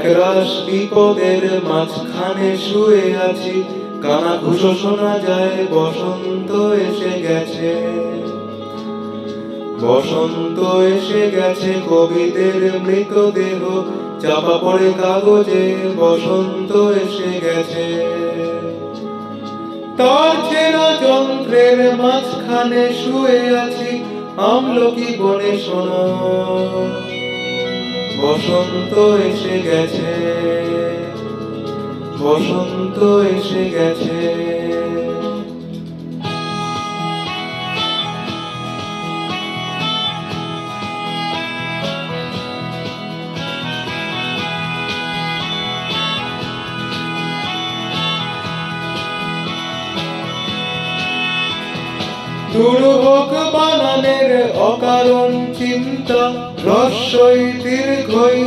একরাশ বিপদের মাঝখানে শুয়ে আছি, কানাঘুষো শোনা যায় বসন্ত এসে গেছে। বসন্ত এসে গেছে, কবিদের মৃতদেহ চাপা পড়ে কাগজে, বসন্ত এসে গেছে। তার ছেঁড়া যন্ত্রের মাঝখানে শুয়ে আছি, আমলকি বনে শোনো, বসন্ত এসে গেছে, বসন্ত এসে গেছে। দুর্ভোগ বানানের অকারণ চিন্তা, হ্রস্বই দীর্ঘই,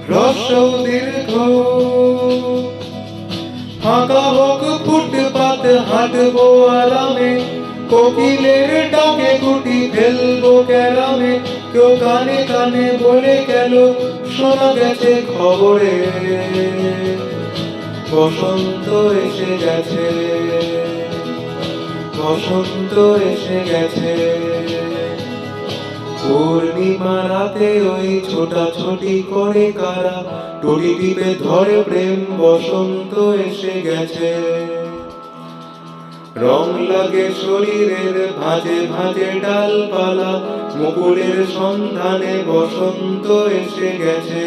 হ্রস্বও দীর্ঘ। ফাঁকা হোক ফুটপাত, হাঁটবো আরামে, কোকিলের ডাকে গুটি ফেলবো ক্যারামে। কেউ কানে কানে বলে গেল, শোনা গেছে খবরে, বসন্ত এসে গেছে, বসন্ত এসে গেছে। পূর্ণিমা রাতে ওই ছোটাছুটি করে কারা, টুটি টিপে ধরে প্রেম, বসন্ত এসে গেছে। রং লাগে শরীরের ভাঁজে ভাঁজে ডালপালা, মুকুলের সন্ধানে বসন্ত এসে গেছে।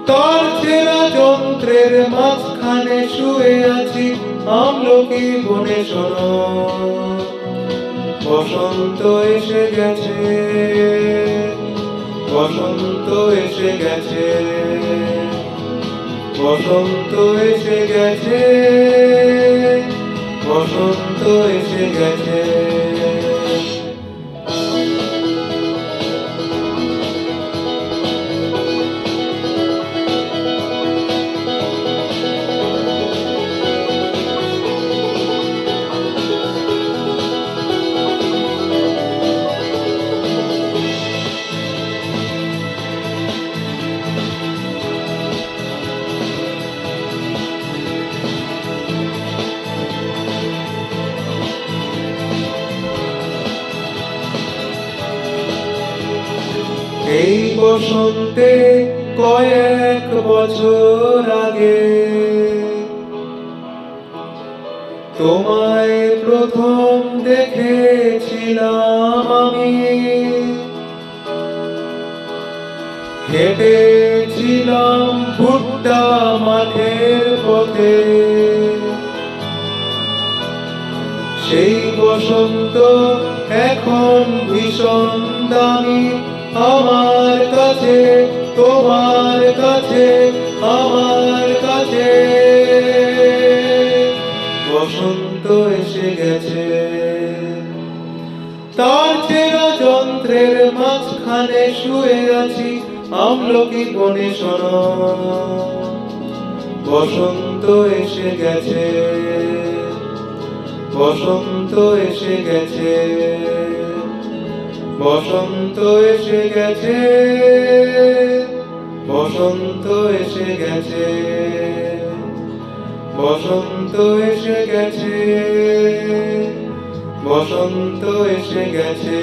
তার ছেঁড়া যন্ত্রের মাঝখানে শুয়ে আছি, আমলকি বনে শোনো, বসন্ত এসে গেছে, বসন্ত এসে গেছে, বসন্ত এসে গেছে, বসন্ত এসে গেছে। এই বসন্তে কয়েক বছর আগে তোমায় প্রথম দেখেছিলাম আমি। হেঁটেছিলাম ভুট্টা মাঠের পথে, সেই বসন্ত এখন ভীষণ দামি আমার কাছে, তোমার কাছে, আমার কাছে। বসন্ত এসে গেছে, তার ছেঁড়া যন্ত্রের মাঝখানে শুয়ে আছি, আমলকি বনে শোনো, বসন্ত এসে গেছে, বসন্ত এসে গেছে, বসন্ত এসে গেছে, বসন্ত এসে গেছে, বসন্ত এসে গেছে, বসন্ত এসে গেছে।